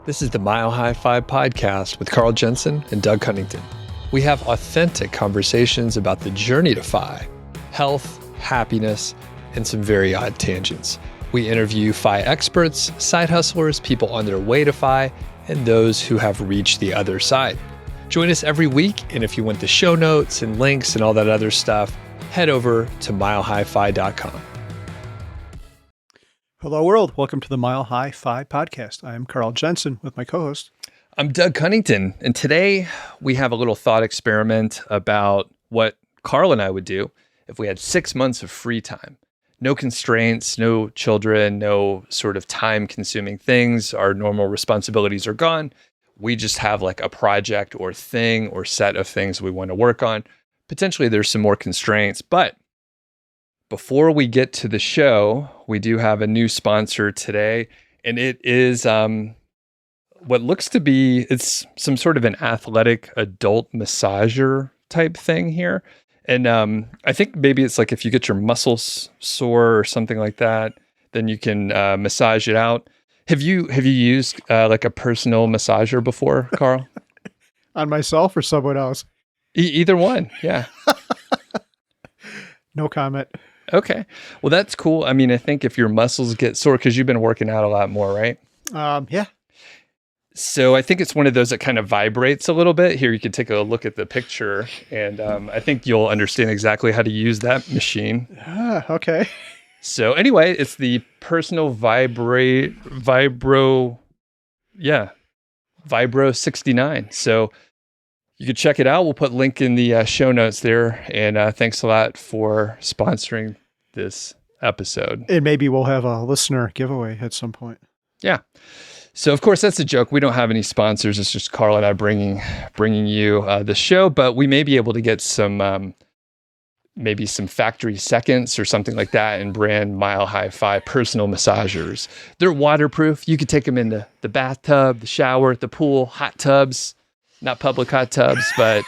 This is the MHFi podcast with Carl Jensen and Doug Cunnington. We have authentic conversations about the journey to Fi, health, happiness, and some very odd tangents. We interview Fi experts, side hustlers, people on their way to Fi, and those who have reached the other side. Join us every week, and if you want the show notes and links and all that other stuff, head over to MileHighFi.com. Hello, world. Welcome to the Mile High Fi podcast. I am Carl Jensen with my co-host. I'm Doug Cunnington, and today we have a little thought experiment about what Carl and I would do if we had 6 months of free time. No constraints, no children, no sort of time-consuming things. Our normal responsibilities are gone. We just have like a project or thing or set of things we want to work on. Potentially there's some more constraints, but before we get to the show, we do have a new sponsor today, and it is what looks to be, it's some sort of an athletic adult massager type thing here. And I think maybe it's like if you get your muscles sore or something like that, then you can massage it out. Have you used like a personal massager before, Carl? On myself or someone else? Either one, yeah. No comment. Okay. Well, that's cool. I mean, I think if your muscles get sore, because you've been working out a lot more, right? Yeah. So I think it's one of those that kind of vibrates a little bit. Here, you can take a look at the picture, and I think you'll understand exactly how to use that machine. Okay. So anyway, it's the personal Vibro 69. So you can check it out. We'll put a link in the show notes there. And thanks a lot for sponsoring this episode. And maybe we'll have a listener giveaway at some point. Yeah. So of course that's a joke. We don't have any sponsors. It's just Carl and I bringing you the show. But we may be able to get some maybe some factory seconds or something like that and brand MileHighFi personal massagers. They're waterproof. You could take them in the bathtub, the shower, the pool, hot tubs. Not public hot tubs, but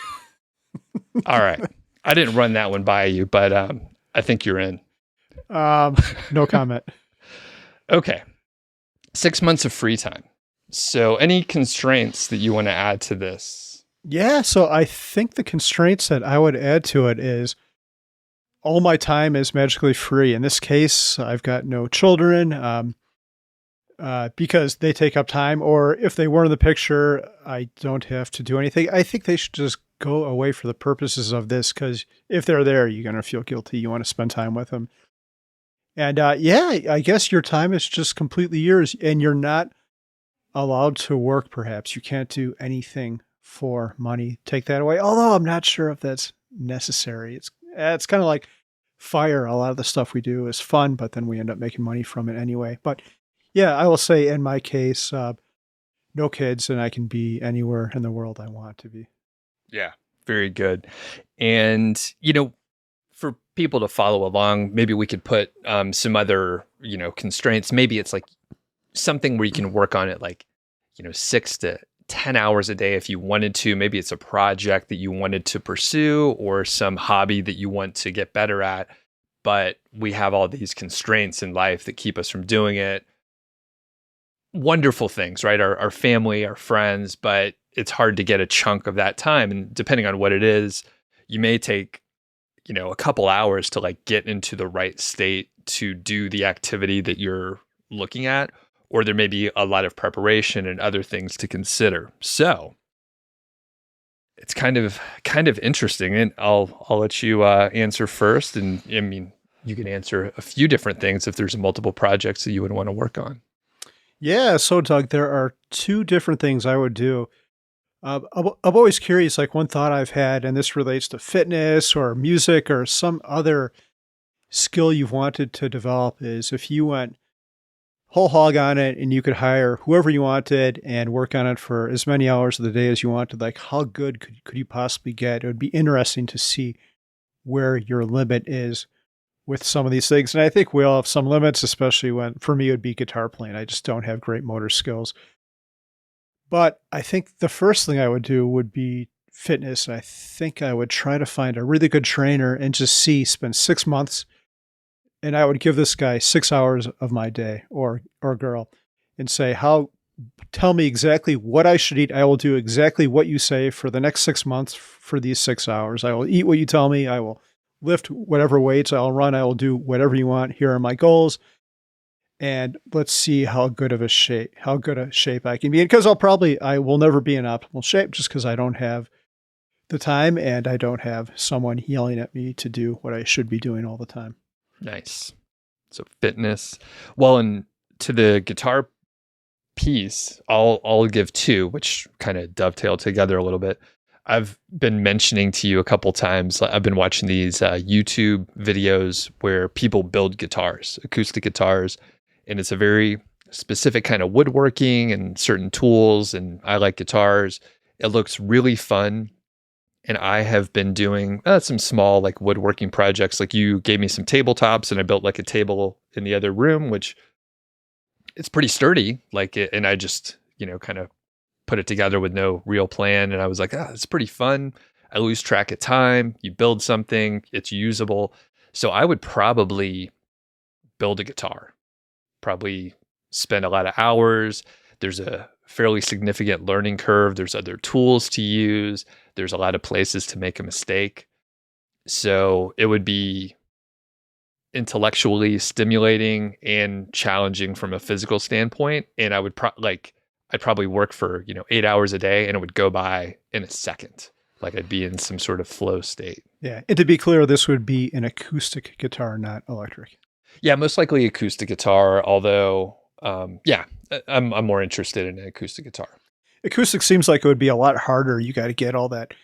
all right. I didn't run that one by you, but I think you're in. No comment. Okay. 6 months of free time. So any constraints that you want to add to this? Yeah. So I think the constraints that I would add to it is all my time is magically free. In this case, I've got no children. Because they take up time, or if they weren't in the picture, I don't have to do anything. I think they should just go away for the purposes of this, because if they're there, you're going to feel guilty. You want to spend time with them. And I guess your time is just completely yours, and you're not allowed to work, perhaps. You can't do anything for money. Take that away. Although I'm not sure if that's necessary. It's kind of like fire. A lot of the stuff we do is fun, but then we end up making money from it anyway. But yeah, I will say in my case, no kids, and I can be anywhere in the world I want to be. Yeah, very good. And, for people to follow along, maybe we could put some other, constraints. Maybe it's like something where you can work on it like, 6 to 10 hours a day if you wanted to. Maybe it's a project that you wanted to pursue or some hobby that you want to get better at. But we have all these constraints in life that keep us from doing it. Wonderful things, right? Our family, our friends, but it's hard to get a chunk of that time. And depending on what it is, you may take, a couple hours to like get into the right state to do the activity that you're looking at, or there may be a lot of preparation and other things to consider. So it's kind of interesting, and I'll let you answer first. And I mean, you can answer a few different things if there's multiple projects that you would want to work on. Yeah. So Doug, there are two different things I would do. I'm always curious, like one thought I've had, and this relates to fitness or music or some other skill you've wanted to develop, is if you went whole hog on it and you could hire whoever you wanted and work on it for as many hours of the day as you wanted, like how good could you possibly get? It would be interesting to see where your limit is with some of these things. And I think we all have some limits, especially when, for me, it would be guitar playing. I just don't have great motor skills. But I think the first thing I would do would be fitness. I think I would try to find a really good trainer and just spend 6 months, and I would give this guy 6 hours of my day, or girl, and say, how tell me exactly what I should eat. I will do exactly what you say for the next 6 months for these 6 hours. I will eat what you tell me. I will lift whatever weights I'll run. I will do whatever you want. Here are my goals. And let's see how good a shape I can be in. Because I will never be in optimal shape just because I don't have the time and I don't have someone yelling at me to do what I should be doing all the time. Nice. So fitness. Well, and to the guitar piece, I'll give two, which kind of dovetail together a little bit. I've been mentioning to you a couple times. I've been watching these YouTube videos where people build guitars, acoustic guitars, and it's a very specific kind of woodworking and certain tools. And I like guitars. It looks really fun. And I have been doing some small like woodworking projects. Like you gave me some tabletops, and I built like a table in the other room, which it's pretty sturdy. Like it, and I just kind of put it together with no real plan. And I was like, it's pretty fun. I lose track of time. You build something, it's usable. So I would probably build a guitar. Probably spend a lot of hours. There's a fairly significant learning curve. There's other tools to use. There's a lot of places to make a mistake. So it would be intellectually stimulating and challenging from a physical standpoint. And I would I'd probably work for, 8 hours a day, and it would go by in a second. Like I'd be in some sort of flow state. Yeah. And to be clear, this would be an acoustic guitar, not electric. Yeah, most likely acoustic guitar, although I'm more interested in an acoustic guitar. Acoustic seems like it would be a lot harder. You got to get all that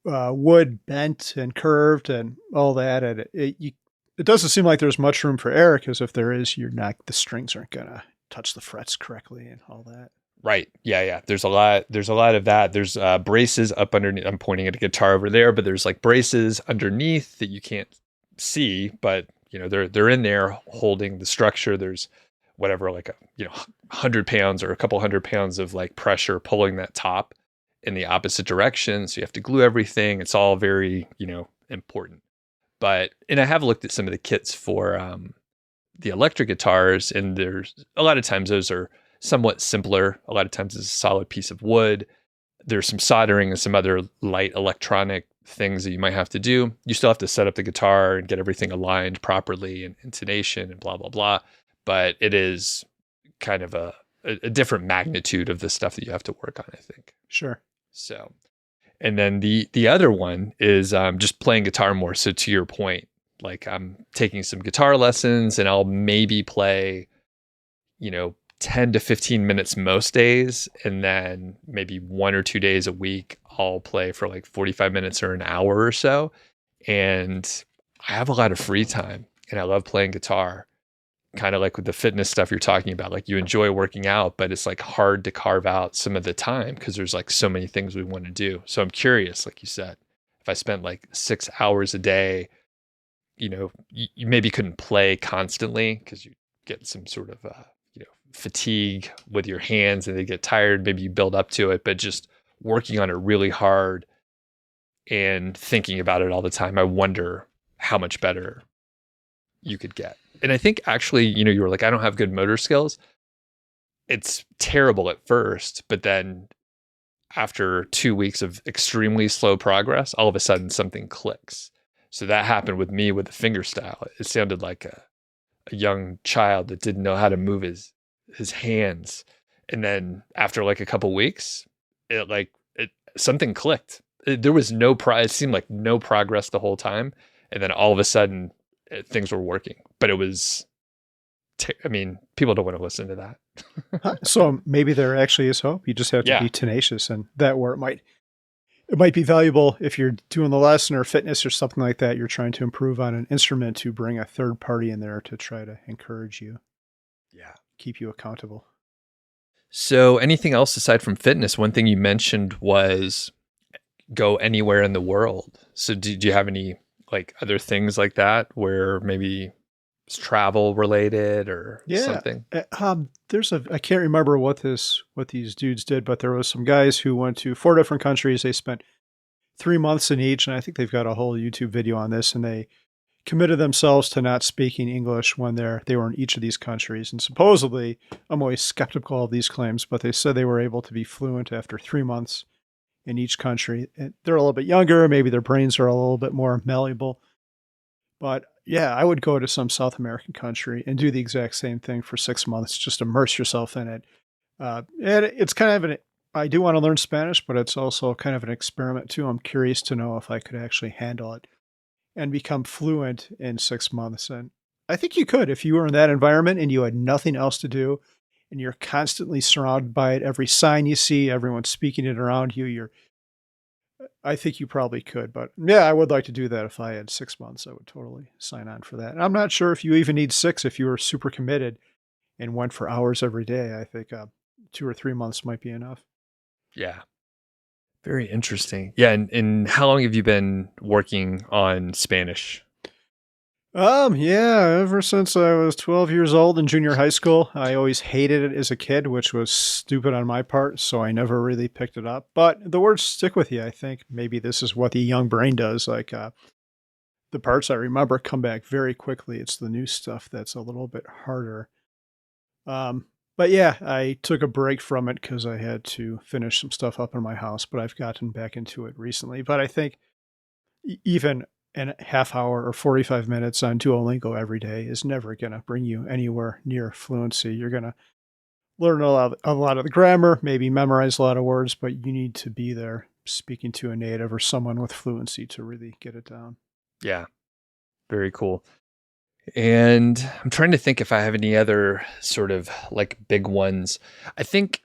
wood bent and curved and all that. And it doesn't seem like there's much room for error, because if there is, the strings aren't going to touch the frets correctly and all that. Right. Yeah. There's a lot of that. There's braces up underneath. I'm pointing at a guitar over there, but there's like braces underneath that you can't see, but they're in there holding the structure. There's whatever, like 100 pounds or a couple 100 pounds of like pressure pulling that top in the opposite direction. So you have to glue everything. It's all very, important. And I have looked at some of the kits for the electric guitars, and there's a lot of times those are somewhat simpler. A lot of times it's a solid piece of wood. There's some soldering and some other light electronic things that you might have to do. You still have to set up the guitar and get everything aligned properly and intonation and blah, blah, blah. But it is kind of a different magnitude of the stuff that you have to work on, I think. Sure. So, and then the other one is just playing guitar more. So to your point, like I'm taking some guitar lessons, and I'll maybe play, 10 to 15 minutes most days. And then maybe 1 or 2 days a week, I'll play for like 45 minutes or an hour or so. And I have a lot of free time, and I love playing guitar. Kind of like with the fitness stuff you're talking about, like you enjoy working out, but it's like hard to carve out some of the time because there's like so many things we want to do. So I'm curious, like you said, if I spent like 6 hours a day, you maybe couldn't play constantly because you get some sort of fatigue with your hands and they get tired. Maybe you build up to it, but just working on it really hard and thinking about it all the time, I wonder how much better you could get. And I think actually, you were like, I don't have good motor skills. It's terrible at first, but then after 2 weeks of extremely slow progress, all of a sudden something clicks. So that happened with me with the finger style. It sounded like a young child that didn't know how to move his hands. And then after like a couple weeks, something clicked. There was it seemed like no progress the whole time. And then all of a sudden things were working, but it was, people don't want to listen to that. So maybe there actually is hope. You just have to be tenacious, and that where it might be valuable if you're doing the lesson or fitness or something like that. You're trying to improve on an instrument, to bring a third party in there to try to encourage you. Yeah. Keep you accountable. So anything else aside from fitness? One thing you mentioned was go anywhere in the world. So do you have any like other things like that where maybe it's travel related or something? I can't remember what these dudes did, but there was some guys who went to 4 different countries. They spent 3 months in each, and I think they've got a whole YouTube video on this, and they committed themselves to not speaking English when they were in each of these countries. And supposedly, I'm always skeptical of these claims, but they said they were able to be fluent after 3 months in each country. And they're a little bit younger, maybe their brains are a little bit more malleable. But yeah, I would go to some South American country and do the exact same thing for 6 months. Just immerse yourself in it. And it's kind of I do want to learn Spanish, but it's also kind of an experiment too. I'm curious to know if I could actually handle it and become fluent in 6 months. And I think you could if you were in that environment and you had nothing else to do and you're constantly surrounded by it. Every sign you see, everyone's speaking it around you. I think you probably could, but yeah, I would like to do that. If I had 6 months, I would totally sign on for that. And I'm not sure if you even need six if you were super committed and went for hours every day. I think 2 or 3 months might be enough. Yeah. Very interesting. Yeah. And how long have you been working on Spanish? Yeah, ever since I was 12 years old in junior high school, I always hated it as a kid, which was stupid on my part, so I never really picked it up. But the words stick with you, I think. Maybe this is what the young brain does. Like, the parts I remember come back very quickly. It's the new stuff that's a little bit harder. But yeah, I took a break from it because I had to finish some stuff up in my house, but I've gotten back into it recently. But I think even a half hour or 45 minutes on Duolingo every day is never going to bring you anywhere near fluency. You're going to learn a lot of the grammar, maybe memorize a lot of words, but you need to be there speaking to a native or someone with fluency to really get it down. Yeah. Very cool. And I'm trying to think if I have any other sort of like big ones. I think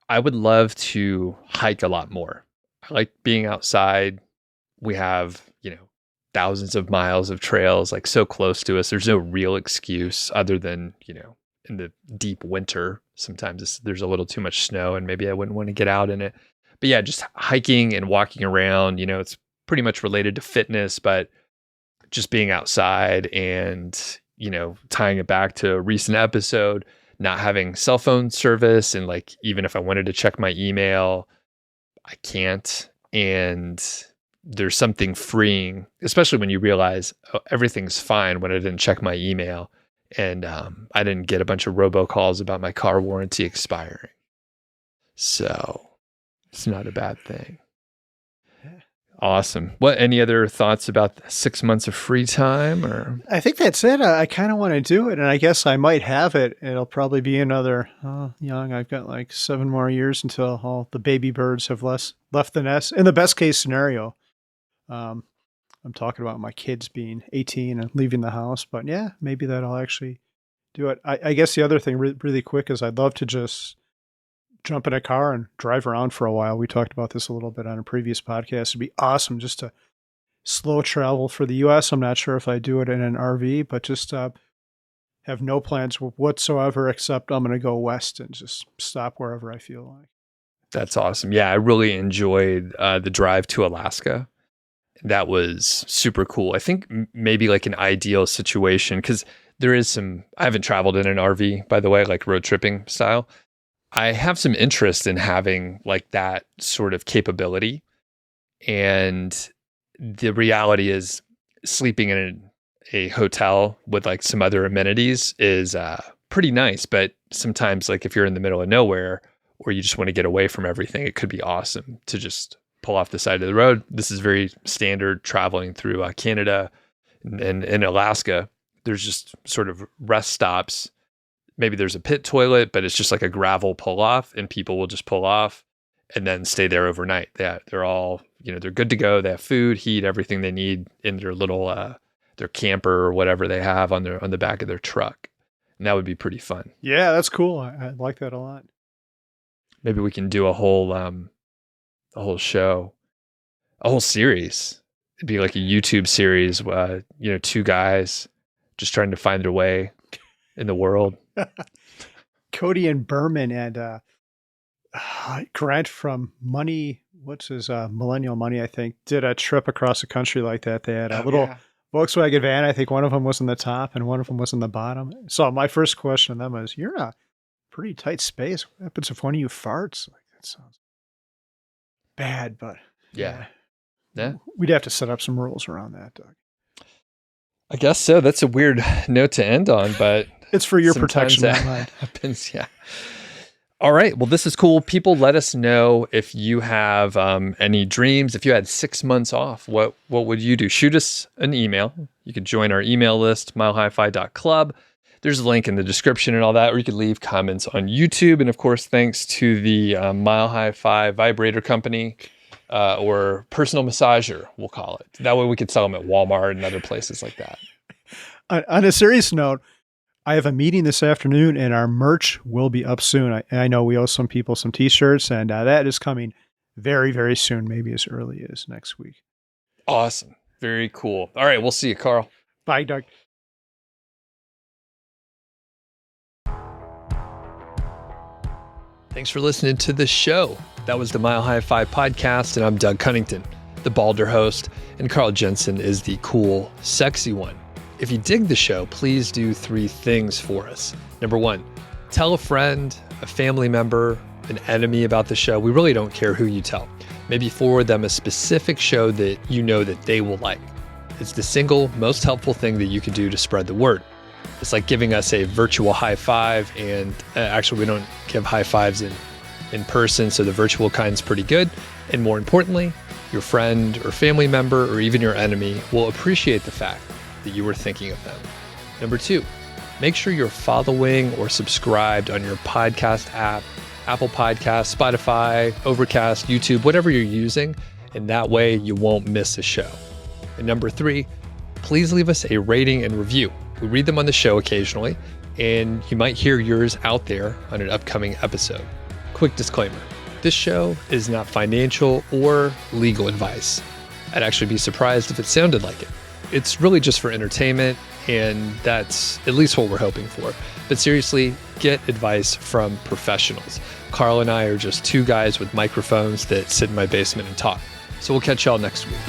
I would love to hike a lot more. I like being outside. We have, thousands of miles of trails like so close to us. There's no real excuse other than, in the deep winter, sometimes there's a little too much snow and maybe I wouldn't want to get out in it. But yeah, just hiking and walking around, it's pretty much related to fitness, but just being outside and, tying it back to a recent episode, not having cell phone service. And like, even if I wanted to check my email, I can't. And there's something freeing, especially when you realize everything's fine when I didn't check my email and I didn't get a bunch of robocalls about my car warranty expiring. So it's not a bad thing. Awesome. Any other thoughts about 6 months of free time or? I think that's it. I kind of want to do it, and I guess I might have it. It'll probably be another young. I've got like 7 more years until all the baby birds have left the nest. In the best case scenario, I'm talking about my kids being 18 and leaving the house. But yeah, maybe that'll actually do it. I guess the other thing really quick is I'd love to just jump in a car and drive around for a while. We talked about this a little bit on a previous podcast. It'd be awesome just to slow travel for the US. I'm not sure if I do it in an RV, but just have no plans whatsoever except I'm going to go west and just stop wherever I feel like. That's awesome. Yeah, I really enjoyed the drive to Alaska. That was super cool. I think maybe like an ideal situation because there is I haven't traveled in an RV, by the way, like road tripping style. I have some interest in having like that sort of capability. And the reality is sleeping in a hotel with like some other amenities is pretty nice. But sometimes like if you're in the middle of nowhere or you just want to get away from everything, it could be awesome to just pull off the side of the road. This is very standard traveling through Canada and in Alaska. There's just sort of rest stops. Maybe there's a pit toilet, but it's just like a gravel pull off and people will just pull off and then stay there overnight. They're all, they're good to go. They have food, heat, everything they need in their little, their camper or whatever they have on the back of their truck. And that would be pretty fun. Yeah, that's cool. I like that a lot. Maybe we can do a whole show, a whole series. It'd be like a YouTube series, 2 guys just trying to find their way in the world. Cody and Berman and Grant from what's his Millennial Money, I think, did a trip across the country like that. They had a little Volkswagen van. I think one of them was in the top and one of them was in the bottom. So my first question to them was, you're in a pretty tight space. What happens if one of you farts? Like, that sounds bad, but yeah. We'd have to set up some rules around that, Doug. I guess so. That's a weird note to end on, but It's for your sometimes protection, that not mine. happens. Yeah. All right. Well, this is cool. People, let us know if you have any dreams. If you had 6 months off, what would you do? Shoot us an email. You could join our email list, milehighfi.club. There's a link in the description and all that, or you could leave comments on YouTube. And of course, thanks to the Mile High Fi vibrator company, or personal massager, we'll call it. That way we could sell them at Walmart and other places like that. On a serious note, I have a meeting this afternoon and our merch will be up soon. I know we owe some people some t-shirts, and that is coming very, very soon, maybe as early as next week. Awesome. Very cool. All right. We'll see you, Carl. Bye, Doug. Thanks for listening to this show. That was the Mile High Fi podcast, and I'm Doug Cunnington, the balder host, and Carl Jensen is the cool, sexy one. If you dig the show, please do 3 things for us. Number 1, tell a friend, a family member, an enemy about the show. We really don't care who you tell. Maybe forward them a specific show that you know that they will like. It's the single most helpful thing that you can do to spread the word. It's like giving us a virtual high five, and actually we don't give high fives in person, so the virtual kind's pretty good. And more importantly, your friend or family member or even your enemy will appreciate the fact that you were thinking of them. Number 2, make sure you're following or subscribed on your podcast app, Apple Podcasts, Spotify, Overcast, YouTube, whatever you're using, and that way you won't miss a show. And number 3, please leave us a rating and review. We read them on the show occasionally, and you might hear yours out there on an upcoming episode. Quick disclaimer, this show is not financial or legal advice. I'd actually be surprised if it sounded like it. It's really just for entertainment, and that's at least what we're hoping for. But seriously, get advice from professionals. Carl and I are just 2 guys with microphones that sit in my basement and talk. So we'll catch y'all next week.